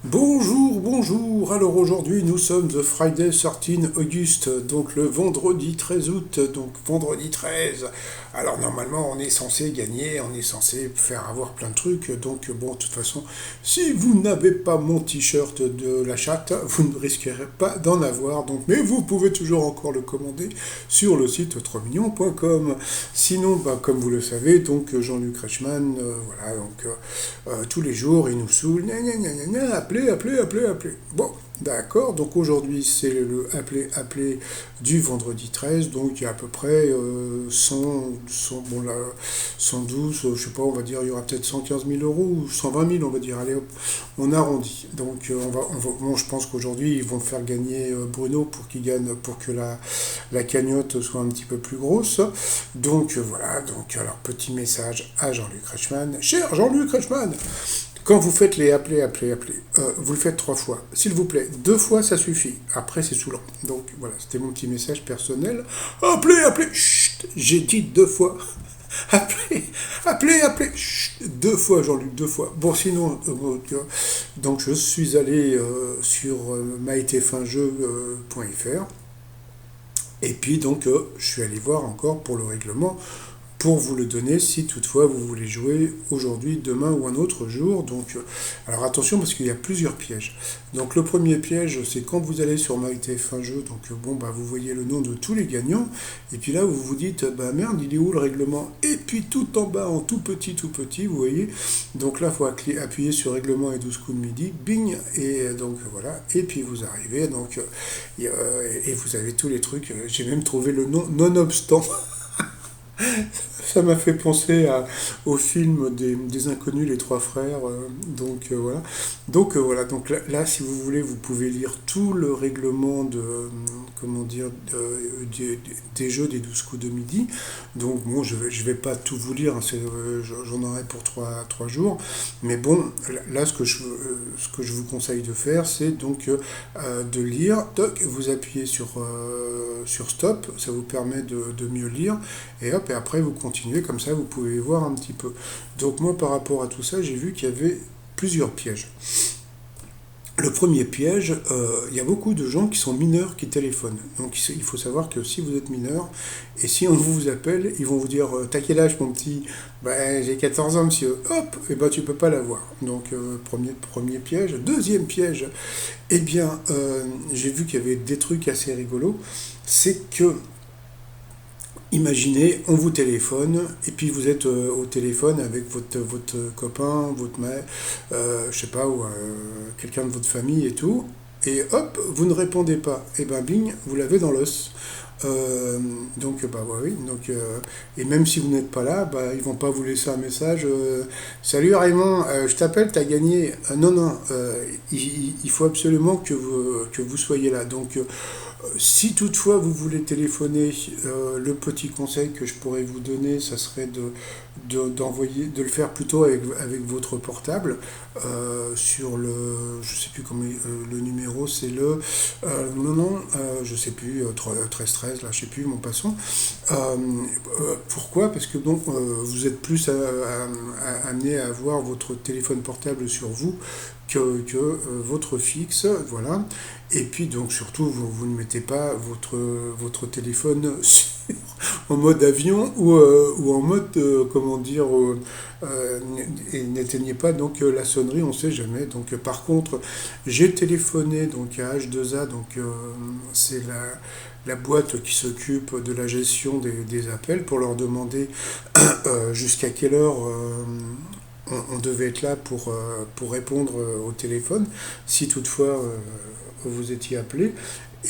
Bonjour, bonjour. Alors aujourd'hui, nous sommes the Friday 13 August, donc le vendredi 13 août, donc vendredi 13. Alors normalement, on est censé gagner, on est censé faire avoir plein de trucs. Donc bon, de toute façon, si vous n'avez pas mon t-shirt de la chatte, vous ne risquerez pas d'en avoir. Donc, mais vous pouvez toujours encore le commander sur le site 3millions.com. Sinon, bah, comme vous le savez, donc Jean-Luc Reichmann, voilà, donc tous les jours, il nous saoule. Gna, gna, gna, gna, gna, appelez, appelez, appelez, appelez. Bon, d'accord. Donc aujourd'hui, c'est le appelé, appelé du vendredi 13. Donc il y a à peu près 100, bon, là, 112, je sais pas, on va dire, il y aura peut-être 115 000 euros ou 120 000, on va dire. Allez hop, on arrondit. Donc bon, je pense qu'aujourd'hui, ils vont faire gagner Bruno pour qu'il gagne, pour que la cagnotte soit un petit peu plus grosse. Donc voilà, donc alors petit message à Jean-Luc Reichmann. Cher Jean-Luc Reichmann, quand vous faites les appeler, appeler, appeler, vous le faites 3 fois. S'il vous plaît, 2 fois ça suffit. Après c'est saoulant. Donc voilà, c'était mon petit message personnel. Appelez, appelez. Chut, j'ai dit 2 fois. Appelez, appelez, appelez. Chut, 2 fois Jean-Luc, 2 fois. Bon sinon, donc je suis allé sur maïtéfinjeu.fr et puis donc je suis allé voir encore pour le règlement pour vous le donner si toutefois vous voulez jouer aujourd'hui, demain ou un autre jour. Donc, alors attention parce qu'il y a plusieurs pièges. Donc le premier piège, c'est quand vous allez sur MyTF1 Jeu, donc bon, bah, vous voyez le nom de tous les gagnants, et puis là vous vous dites, bah merde, il est où le règlement? Et puis tout en bas, en tout petit, vous voyez, donc là il faut appuyer sur règlement et 12 coups de midi, bing, et donc voilà, et puis vous arrivez, donc, et vous avez tous les trucs, j'ai même trouvé le nom nonobstant. Ça m'a fait penser au film des Inconnus, les trois frères. Donc voilà. Donc voilà. Donc là, si vous voulez, vous pouvez lire tout le règlement de comment dire des jeux des 12 coups de midi. Donc bon, je vais pas tout vous lire. Hein, j'en aurai pour trois jours. Mais bon, là, ce que je vous conseille de faire, c'est donc de lire. Toc, vous appuyez sur stop. Ça vous permet de mieux lire. Et hop, et après vous continuez comme ça, vous pouvez voir un petit peu. Donc moi par rapport à tout ça, j'ai vu qu'il y avait plusieurs pièges. Le premier piège, il y a beaucoup de gens qui sont mineurs qui téléphonent. Donc il faut savoir que si vous êtes mineur, et si on vous appelle, ils vont vous dire t'as quel âge mon petit? Ben j'ai 14 ans monsieur. Hop, et ben tu peux pas l'avoir. Donc premier piège. Deuxième piège, eh bien j'ai vu qu'il y avait des trucs assez rigolos. C'est que imaginez, on vous téléphone, et puis vous êtes au téléphone avec votre copain, votre mère, je sais pas, ou quelqu'un de votre famille et tout, et hop, vous ne répondez pas. Et ben bing, vous l'avez dans l'os. Euh, donc bah ouais, oui, donc et même si vous n'êtes pas là, bah ils vont pas vous laisser un message. Salut Raymond, je t'appelle, t'as gagné. Non non, il faut absolument que vous soyez là. Donc si toutefois vous voulez téléphoner, le petit conseil que je pourrais vous donner, ça serait d'envoyer, de le faire plutôt avec votre portable sur le, je sais plus comment le numéro, c'est le, non non, je sais plus, 13 là, je sais plus, mon passant. Pourquoi? Parce que donc vous êtes plus amené à avoir votre téléphone portable sur vous que votre fixe, voilà. Et puis donc surtout, vous ne mettez pas votre téléphone en mode avion ou en mode, comment dire, et n'éteignez pas donc la sonnerie, on ne sait jamais. Donc par contre, j'ai téléphoné donc à H2A, donc c'est la boîte qui s'occupe de la gestion des appels pour leur demander jusqu'à quelle heure on devait être là pour répondre au téléphone, si toutefois vous étiez appelé.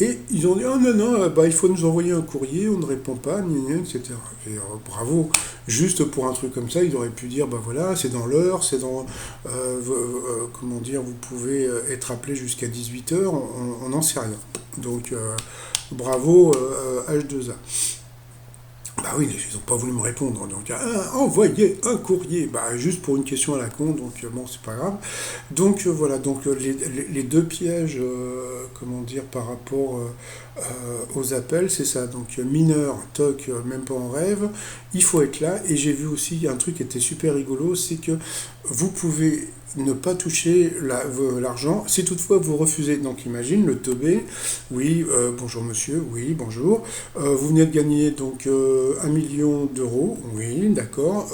Et ils ont dit, oh non, non, bah, il faut nous envoyer un courrier, on ne répond pas, etc. Et, bravo, juste pour un truc comme ça, ils auraient pu dire, bah voilà, c'est dans l'heure, c'est dans, comment dire, vous pouvez être appelé jusqu'à 18 heures, on n'en sait rien. Donc, bravo H2A. Bah oui, ils n'ont pas voulu me répondre. Donc, envoyer un courrier, bah, juste pour une question à la con, donc bon, c'est pas grave. Donc voilà, donc les deux pièges, comment dire, par rapport aux appels, c'est ça. Donc mineur, toc, même pas en rêve, il faut être là. Et j'ai vu aussi un truc qui était super rigolo, c'est que vous pouvez ne pas toucher l'argent si toutefois vous refusez. Donc imagine le teubé, oui, bonjour monsieur, oui, bonjour. Vous venez de gagner donc 1 million d'euros, oui, d'accord.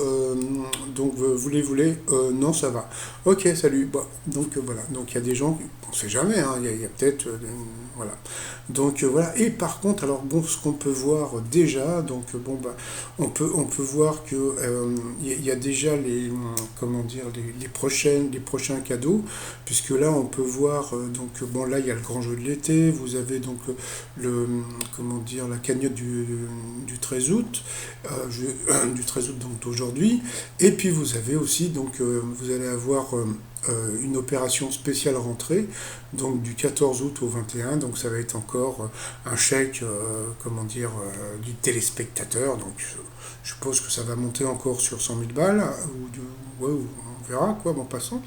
Donc voulez, non, ça va. Ok, salut. Bon, donc voilà, donc il y a des gens, on ne sait jamais, hein, il y a peut-être, voilà. Donc voilà. Et par contre, alors bon, ce qu'on peut voir déjà, donc bon bah, on peut voir que il y a déjà comment dire, les prochains cadeaux, puisque là on peut voir donc bon là il y a le grand jeu de l'été, vous avez donc comment dire la cagnotte du 13 août, du 13 août donc d'aujourd'hui, et puis vous avez aussi donc vous allez avoir une opération spéciale rentrée, donc du 14 août au 21, donc ça va être encore un chèque, comment dire, du téléspectateur, donc je suppose que ça va monter encore sur 100 000 balles, ouais, on verra quoi, en passant.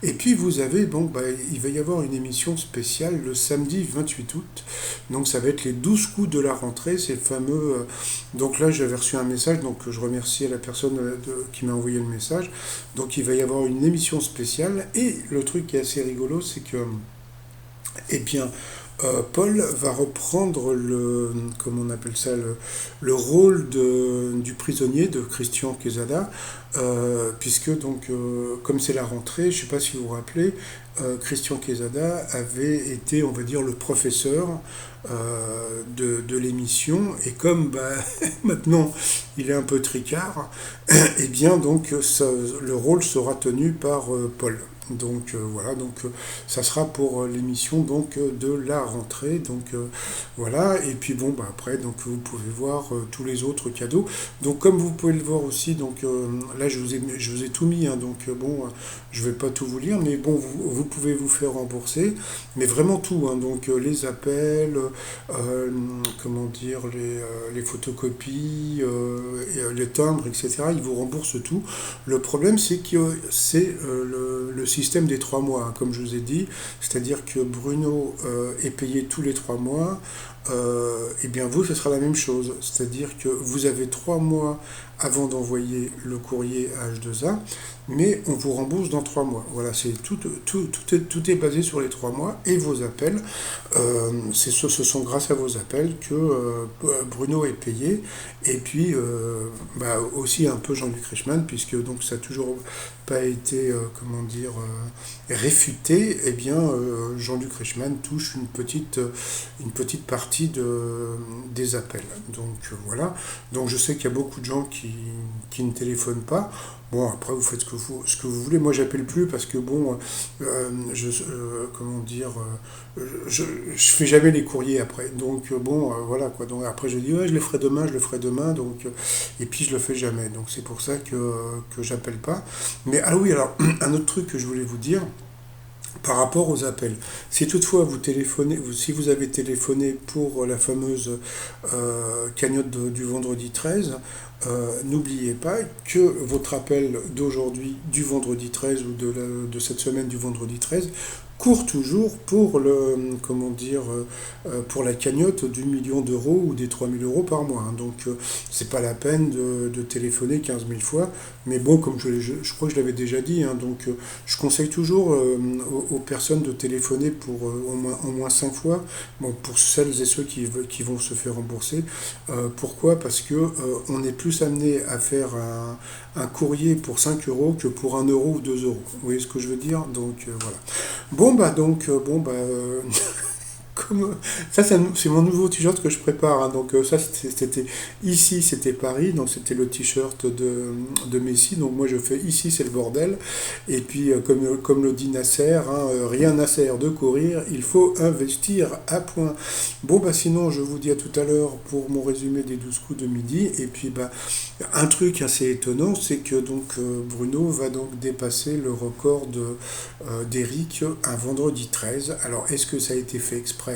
Et puis vous avez, bon, bah, il va y avoir une émission spéciale le samedi 28 août, donc ça va être les 12 coups de la rentrée, c'est le fameux... donc là j'avais reçu un message, donc je remercie la personne qui m'a envoyé le message, donc il va y avoir une émission spéciale, et le truc qui est assez rigolo, c'est que, eh bien, Paul va reprendre comment on appelle ça, le rôle du prisonnier de Christian Quesada, puisque donc, comme c'est la rentrée, je ne sais pas si vous vous rappelez, Christian Quesada avait été, on va dire, le professeur de l'émission, et comme bah, maintenant il est un peu tricard, et bien donc le rôle sera tenu par Paul. Donc voilà, donc ça sera pour l'émission donc de la rentrée, donc voilà. Et puis bon bah après donc vous pouvez voir tous les autres cadeaux. Donc comme vous pouvez le voir aussi, donc là je vous ai tout mis, hein, donc bon je vais pas tout vous lire, mais bon vous pouvez vous faire rembourser, mais vraiment tout, hein, donc les appels, comment dire les photocopies, les timbres, etc. Ils vous remboursent tout. Le problème c'est que c'est le système des 3 mois, hein, comme je vous ai dit, c'est-à-dire que Bruno est payé tous les 3 mois, et bien vous, ce sera la même chose, c'est-à-dire que vous avez 3 mois avant d'envoyer le courrier à H2A, mais on vous rembourse dans 3 mois. Voilà, c'est tout est basé sur les 3 mois et vos appels. Ce sont grâce à vos appels que Bruno est payé, et puis bah, aussi un peu Jean-Luc Reichmann, puisque donc ça n'a toujours pas été, comment dire, réfuté, et bien Jean-Luc Reichmann touche une petite partie des appels. Donc voilà. Donc je sais qu'il y a beaucoup de gens qui ne téléphonent pas. Bon, après, vous faites ce que vous voulez. Moi, j'appelle plus parce que, bon, comment dire, je fais jamais les courriers après. Donc, bon, voilà, quoi. Donc, après, je dis, ouais, je le ferai demain, donc, et puis, je le fais jamais. Donc, c'est pour ça que j'appelle pas. Mais, ah oui, alors, un autre truc que je voulais vous dire, par rapport aux appels. Si toutefois vous téléphonez, si vous avez téléphoné pour la fameuse cagnotte du vendredi 13, n'oubliez pas que votre appel d'aujourd'hui, du vendredi 13, ou de cette semaine du vendredi 13, court toujours pour comment dire, pour la cagnotte du 1 million d'euros ou des 3 000 euros par mois, hein. Donc c'est pas la peine de téléphoner 15 000 fois. Mais bon, comme je crois que je l'avais déjà dit, hein, donc je conseille toujours aux personnes de téléphoner pour au moins 5 fois. Bon, pour celles et ceux qui vont se faire rembourser. Pourquoi? Parce que on est plus amené à faire un courrier pour 5 euros que pour 1 euro ou 2 euros. Vous voyez ce que je veux dire? Donc voilà. Bon bah donc comme, ça c'est mon nouveau t-shirt que je prépare, hein. Donc ça c'était ici, c'était Paris, donc c'était le t-shirt de Messi. Donc moi je fais ici c'est le bordel, et puis comme le dit Nasser, hein, rien Nasser de courir, il faut investir à point. Bon bah sinon je vous dis à tout à l'heure pour mon résumé des 12 coups de midi. Et puis bah un truc assez étonnant, c'est que donc Bruno va donc dépasser le record d'Eric un vendredi 13. Alors est-ce que ça a été fait exprès?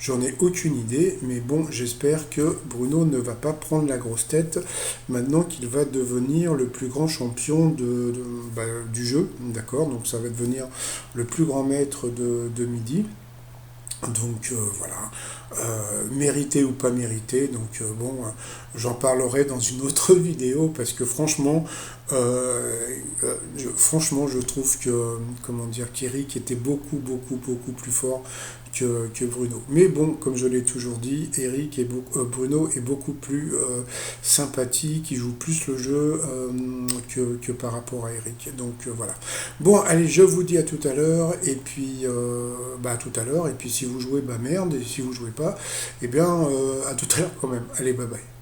J'en ai aucune idée, mais bon, j'espère que Bruno ne va pas prendre la grosse tête maintenant qu'il va devenir le plus grand champion bah, du jeu, d'accord? Donc ça va devenir le plus grand maître de midi. Donc voilà, mérité ou pas mérité, donc bon, j'en parlerai dans une autre vidéo parce que franchement, je trouve que, comment dire, qu'Eric était beaucoup plus fort que Bruno. Mais bon, comme je l'ai toujours dit, Bruno est beaucoup plus sympathique, il joue plus le jeu que par rapport à Eric. Donc voilà. Bon, allez, je vous dis à tout à l'heure, et puis à tout à l'heure, et puis si vous jouez, bah merde, et si vous jouez pas, eh bien à tout à l'heure quand même. Allez, bye bye.